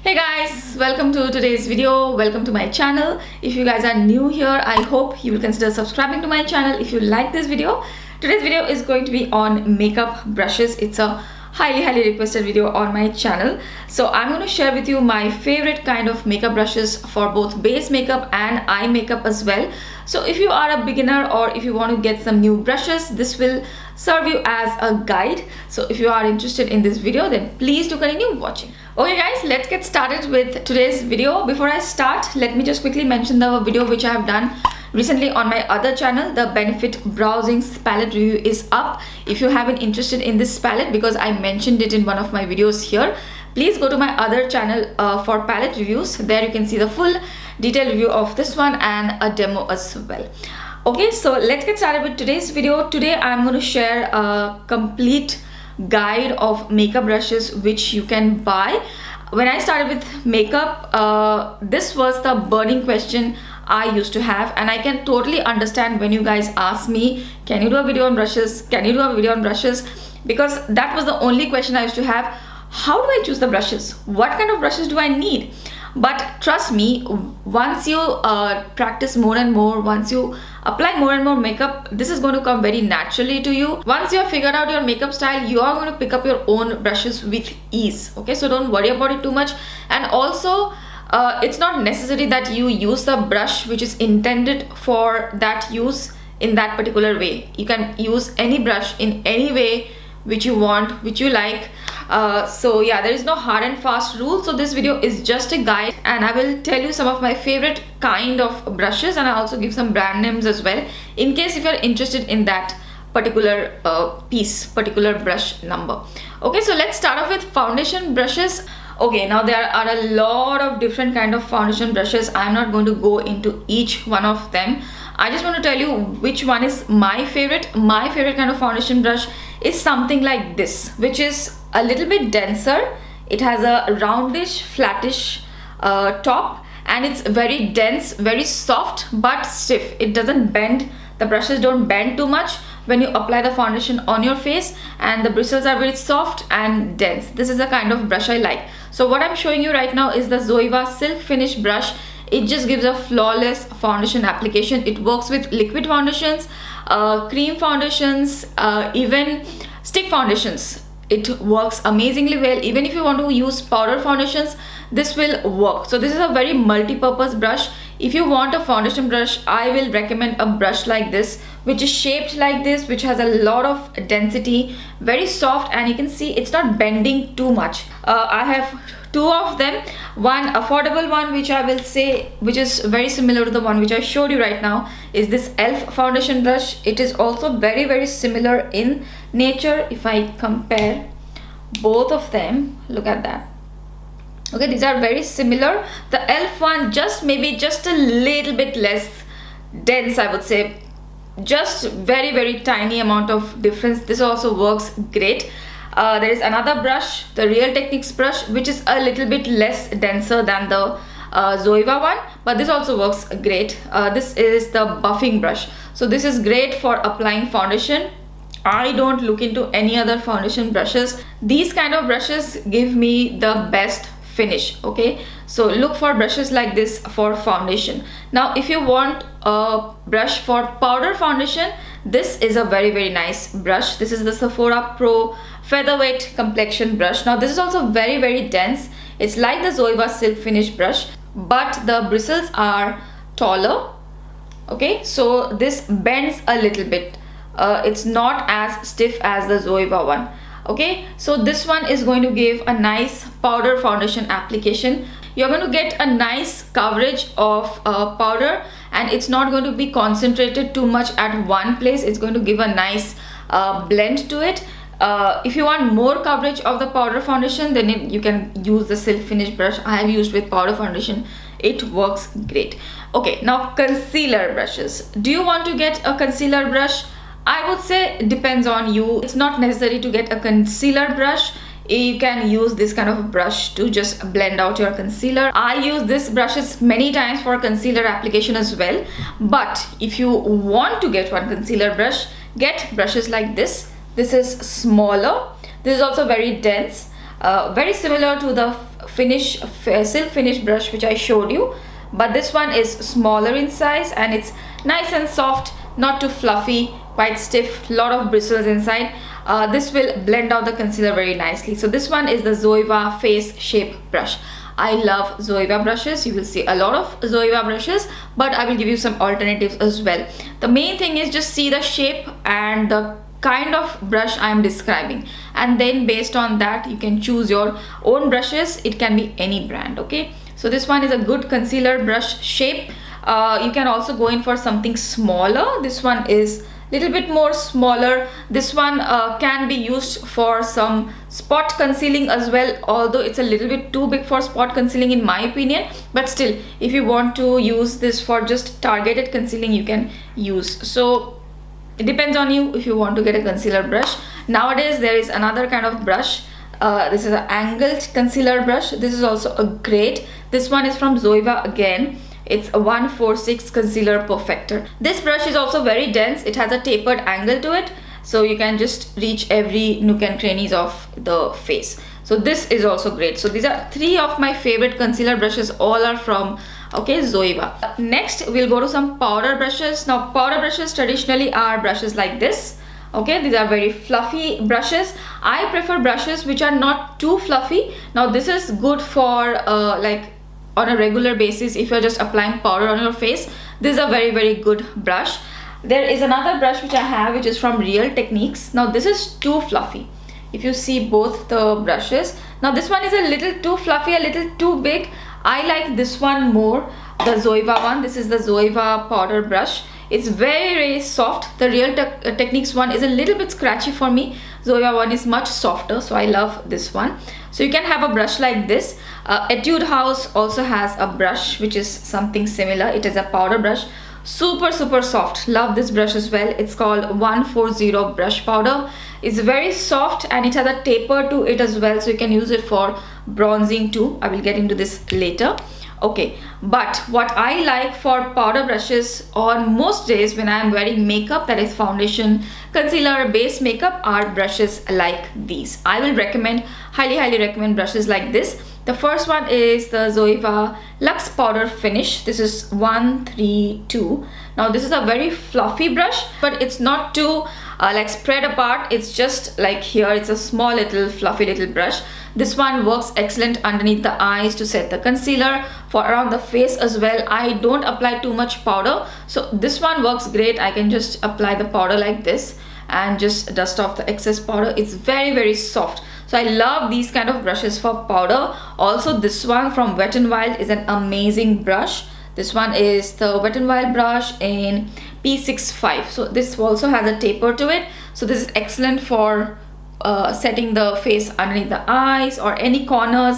Hey guys, welcome to today's video. Welcome to my channel. If you guys are new here, I hope you will consider subscribing to my channel if you like this video. Today's video is going to be on makeup brushes. It's a highly requested video on my channel. So I'm going to share with you my favorite kind of makeup brushes for both base makeup and eye makeup as well. So if you are a beginner or if you want to get some new brushes, this will serve you as a guide. So if you are interested in this video, then please do continue watching. Okay guys, let's get started with today's video. Before I start, let me just quickly mention the video which I have done recently on my other channel. The Benefit Brow Zings palette review is up. If you haven't interested in this palette, because I mentioned it in one of my videos here, please go to my other channel for palette reviews. There you can see the full detailed review of this one and a demo as well. Okay, so let's get started with today's video. Today I'm going to share a complete guide of makeup brushes which you can buy. When I started with makeup, this was the burning question I used to have, and I can totally understand when you guys ask me, can you do a video on brushes? Can you do a video on brushes? Because that was the only question I used to have. How do I choose the brushes? What kind of brushes do I need? But trust me, once you practice more and more, once you apply more and more makeup, this is going to come very naturally to you. Once you have figured out your makeup style, you are going to pick up your own brushes with ease. Okay, so don't worry about it too much. And also, it's not necessary that you use the brush which is intended for that use in that particular way. You can use any brush in any way which you want, which you like. So yeah, there is no hard and fast rule. So this video is just a guide, and I will tell you some of my favorite kind of brushes, and I also give some brand names as well in case if you're interested in that particular particular brush number. Okay, so let's start off with foundation brushes. Okay, now there are a lot of different kind of foundation brushes. I'm not going to go into each one of them. I just want to tell you which one is my favorite. My favorite kind of foundation brush is something like this, which is a little bit denser. It has a roundish, flattish top, and it's very dense, very soft but stiff. It doesn't bend. The brushes don't bend too much when you apply the foundation on your face, and the bristles are very soft and dense. This is the kind of brush I like. So what I'm showing you right now is the Zoeva Silk Finish brush. It just gives a flawless foundation application. It works with liquid foundations, cream foundations, even stick foundations. It works amazingly well. Even if you want to use powder foundations, this will work. So this is a very multi-purpose brush. If you want a foundation brush, I will recommend a brush like this, which is shaped like this, which has a lot of density, very soft, and you can see it's not bending too much. I have two of them. One affordable one, which I will say, which is very similar to the one which I showed you right now, is this e.l.f. foundation brush. It is also very similar in nature. If I compare both of them, look at that. Okay, these are very similar. The e.l.f. one maybe just a little bit less dense, I would say. Just very tiny amount of difference. This also works great. There is another brush, the Real Techniques brush, which is a little bit less denser than the Zoeva one, but this also works great. This is the buffing brush. So this is great for applying foundation. I don't look into any other foundation brushes. These kind of brushes give me the best finish. Okay, so look for brushes like this for foundation. Now if you want a brush for powder foundation, this is a very nice brush. This is the Sephora Pro Featherweight Complexion brush. Now this is also very dense. It's like the Zoeva Silk Finish brush, but the bristles are taller. Okay, so this bends a little bit. It's not as stiff as the Zoeva one. Okay, so this one is going to give a nice powder foundation application. You're going to get a nice coverage of powder, and it's not going to be concentrated too much at one place. It's going to give a nice blend to it. If you want more coverage of the powder foundation, then you can use the Silk Finish brush I have used with powder foundation. It works great. Okay, now concealer brushes. Do you want to get a concealer brush? I would say it depends on you. It's not necessary to get a concealer brush. You can use this kind of a brush to just blend out your concealer. I use this brushes many times for concealer application as well. But if you want to get one concealer brush, get brushes like this. This is smaller. This is also very dense. Very similar to the silk finish brush which I showed you, but this one is smaller in size and it's nice and soft, not too fluffy, quite stiff, lot of bristles inside. This will blend out the concealer very nicely. So this one is the Zoeva face shape brush. I love Zoeva brushes. You will see a lot of Zoeva brushes, but I will give you some alternatives as well. The main thing is just see the shape and the kind of brush I am describing, and then based on that you can choose your own brushes. It can be any brand. Okay, so this one is a good concealer brush shape. You can also go in for something smaller. This one is little bit more smaller. This one can be used for some spot concealing as well, although it's a little bit too big for spot concealing in my opinion, but still if you want to use this for just targeted concealing you can use. So it depends on you if you want to get a concealer brush. Nowadays there is another kind of brush. This is an angled concealer brush. This is also a great. This one is from Zoeva again. It's a 146 concealer perfector. This brush is also very dense. It has a tapered angle to it, so you can just reach every nook and crannies of the face. So this is also great. So these are 3 of my favorite concealer brushes. All are from Zoeva. Next we'll go to some powder brushes. Now powder brushes traditionally are brushes like this. Okay, these are very fluffy brushes. I prefer brushes which are not too fluffy. Now this is good for like on a regular basis. If you're just applying powder on your face, this is a very good brush. There is another brush which I have, which is from Real Techniques. Now this is too fluffy. If you see both the brushes, now this one is a little too fluffy, a little too big. I like this one more, the Zoeva one. This is the Zoeva powder brush. It's very soft. The Real Techniques one is a little bit scratchy for me. Zoeva one is much softer, so I love this one. So you can have a brush like this. Etude House also has a brush which is something similar. It is a powder brush, super soft. Love this brush as well. It's called 140 brush powder. It's very soft and it has a taper to it as well, so you can use it for bronzing too. I will get into this later. Okay, but what I like for powder brushes on most days when I am wearing makeup, that is foundation, concealer, base makeup, are brushes like these. I will recommend, highly recommend brushes like this. The first one is the Zoeva Luxe Powder Finish. This is 132. Now this is a very fluffy brush, but it's not too like spread apart. It's just like here, it's a small little fluffy little brush. This one works excellent underneath the eyes to set the concealer, for around the face as well. I don't apply too much powder, so this one works great. I can just apply the powder like this and just dust off the excess powder. It's very soft. So I love these kind of brushes for powder. Also this one from Wet n Wild is an amazing brush. This one is the Wet n Wild brush in P65. So this also has a taper to it. So this is excellent for setting the face underneath the eyes or any corners.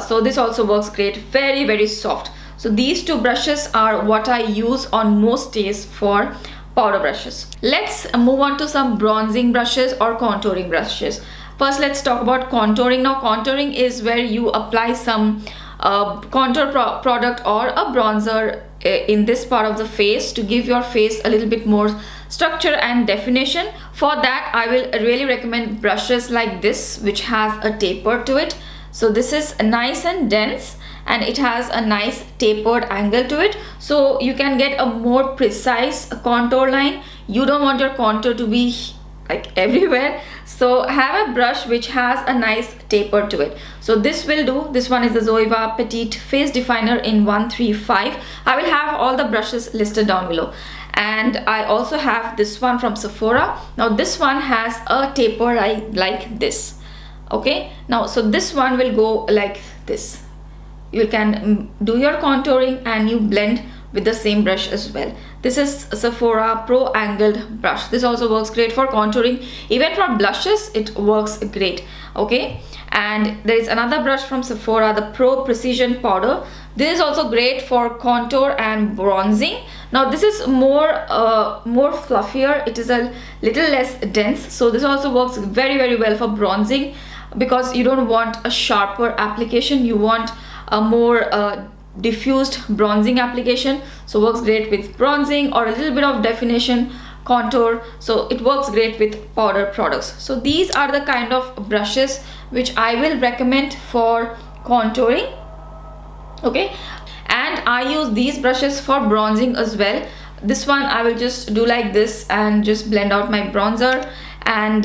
So this also works great. Very soft. So these 2 brushes are what I use on most days for powder brushes. Let's move on to some bronzing brushes or contouring brushes. First let's talk about contouring. Now contouring is where you apply some contour product or a bronzer in this part of the face to give your face a little bit more structure and definition. For that I will really recommend brushes like this, which has a taper to it. So this is nice and dense and it has a nice tapered angle to it, so you can get a more precise contour line. You don't want your contour to be like everywhere, so have a brush which has a nice taper to it. So this will do. This one is the Zoeva Petite Face Definer in 135. I will have all the brushes listed down below. And I also have this one from Sephora. Now this one has a taper like this. Okay, now so this one will go like this. You can do your contouring and you blend with the same brush as well. This is Sephora Pro Angled Brush. This also works great for contouring. Even for blushes it works great. Okay, and there is another brush from Sephora, the Pro Precision Powder. This is also great for contour and bronzing. Now this is more fluffier. It is a little less dense, so this also works very well for bronzing, because you don't want a sharper application, you want a more diffused bronzing application. So works great with bronzing or a little bit of definition, contour. So it works great with powder products. So these are the kind of brushes which I will recommend for contouring. Okay, and I use these brushes for bronzing as well. This one I will just do like this and just blend out my bronzer. And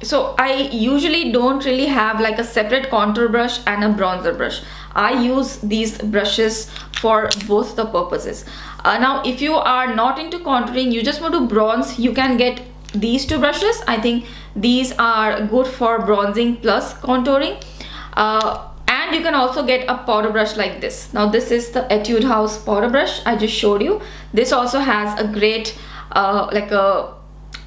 so I usually don't really have like a separate contour brush and a bronzer brush. I use these brushes for both the purposes. Now if you are not into contouring, you just want to bronze, you can get these two brushes. I think these are good for bronzing plus contouring. And you can also get a powder brush like this. Now this is the Etude House powder brush I just showed you. This also has a great like a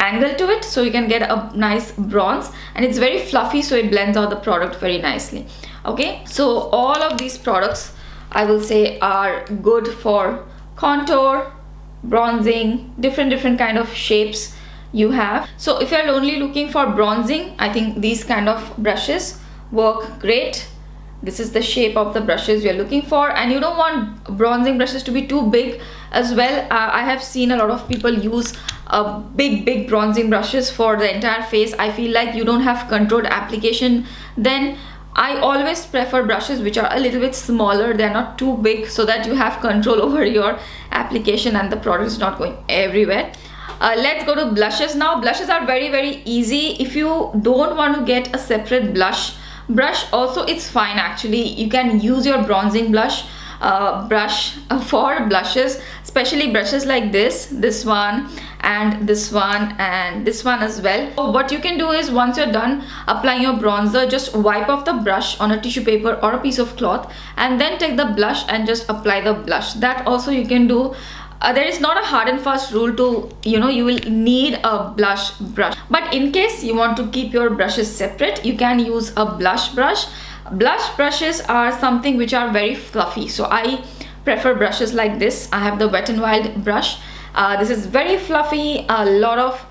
angle to it, so you can get a nice bronze, and it's very fluffy, so it blends out the product very nicely. Okay, so all of these products I will say are good for contour, bronzing, different kind of shapes you have. So if you're only looking for bronzing, I think these kind of brushes work great. This is the shape of the brushes you're looking for, and you don't want bronzing brushes to be too big as well. I have seen a lot of people use big bronzing brushes for the entire face. I feel like you don't have controlled application. Then I always prefer brushes which are a little bit smaller, they're not too big, so that you have control over your application and the product is not going everywhere. Let's go to blushes now. Blushes are very easy. If you don't want to get a separate brush also, it's fine actually. You can use your bronzing brush for blushes, especially brushes like this one and this one and this one as well. So what you can do is, once you're done applying your bronzer, just wipe off the brush on a tissue paper or a piece of cloth, and then take the blush and just apply the blush. That also you can do. There is not a hard and fast rule to, you will need a blush brush, but in case you want to keep your brushes separate, you can use a blush brush. Blush brushes are something which are very fluffy, so I prefer brushes like this. I have the Wet n Wild brush. This is very fluffy, a lot of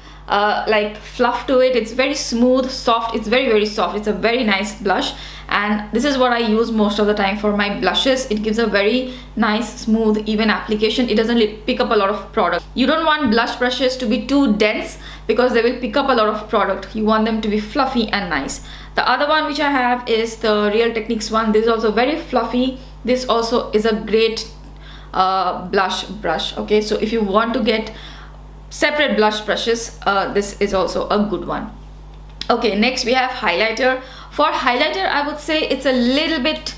like fluff to it. It's very smooth, soft. It's very soft. It's a very nice blush, and this is what I use most of the time for my blushes. It gives a very nice, smooth, even application. It doesn't pick up a lot of product. You don't want blush brushes to be too dense because they will pick up a lot of product. You want them to be fluffy and nice. The other one which I have is the Real Techniques one. This is also very fluffy. This also is a great blush brush. Okay, so if you want to get separate blush brushes, this is also a good one. Okay, next we have highlighter. For highlighter, I would say it's a little bit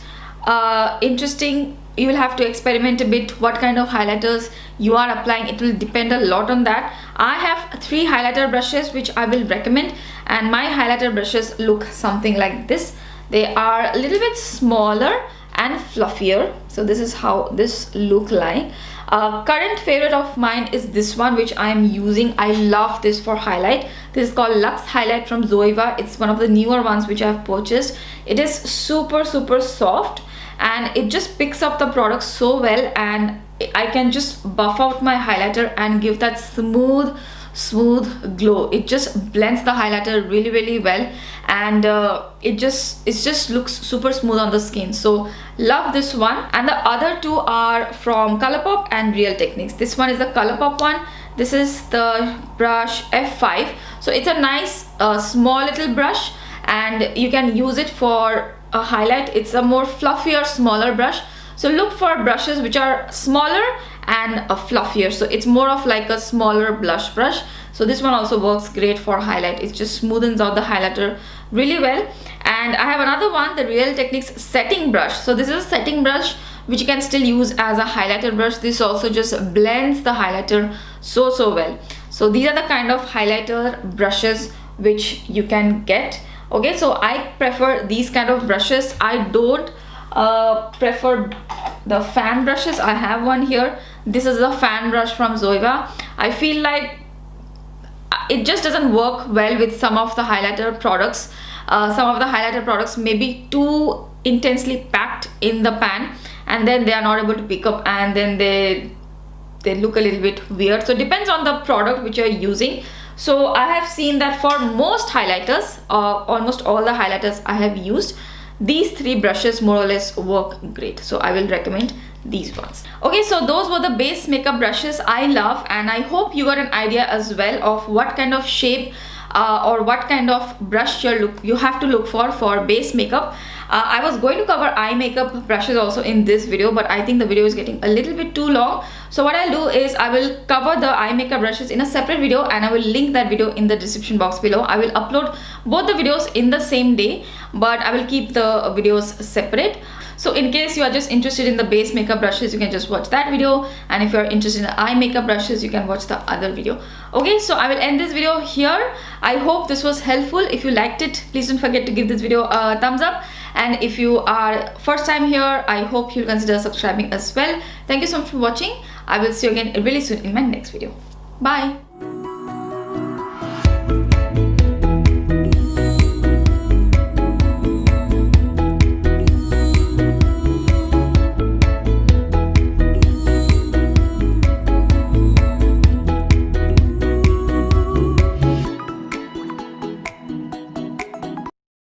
interesting. You will have to experiment a bit what kind of highlighters you are applying. It will depend a lot on that. I have 3 highlighter brushes which I will recommend, and my highlighter brushes look something like this. They are a little bit smaller and fluffier, so this is how this look like. Current favorite of mine is this one which I am using. I love this for highlight. This is called Luxe Highlight from Zoeva. It's one of the newer ones which I have purchased. It is super soft, and it just picks up the product so well, and I can just buff out my highlighter and give that smooth glow. It just blends the highlighter really well, and it just looks super smooth on the skin. So love this one. And the other two are from Colourpop and Real Techniques. This one is the Colourpop one. This is the brush F5. So it's a nice small little brush, and you can use it for a highlight. It's a more fluffier, smaller brush. So look for brushes which are smaller and fluffier. So it's more of like a smaller blush brush. So this one also works great for highlight. It just smoothens out the highlighter really well. And I have another one, the Real Techniques setting brush. So this is a setting brush which you can still use as a highlighter brush. This also just blends the highlighter so well. So these are the kind of highlighter brushes which you can get. Okay, so I prefer these kind of brushes. I don't prefer the fan brushes. I have one here. This is a fan brush from Zoeva. I feel like it just doesn't work well with some of the highlighter products. Some of the highlighter products may be too intensely packed in the pan, and then they are not able to pick up, and then they look a little bit weird. So it depends on the product which you're using. So I have seen that for most highlighters, almost all the highlighters I have used, these 3 brushes more or less work great. So I will recommend these ones. Okay, so those were the base makeup brushes I love, and I hope you got an idea as well of what kind of shape or what kind of brush you have to look for base makeup. I was going to cover eye makeup brushes also in this video, but I think the video is getting a little bit too long. So what I'll do is I will cover the eye makeup brushes in a separate video, and I will link that video in the description box below. I will upload both the videos in the same day, but I will keep the videos separate. So in case you are just interested in the base makeup brushes, you can just watch that video, and if you are interested in the eye makeup brushes, you can watch the other video. Okay, so I will end this video here. I hope this was helpful. If you liked it, please don't forget to give this video a thumbs up, and if you are first time here, I hope you'll consider subscribing as well. Thank you so much for watching. I will see you again really soon in my next video. Bye.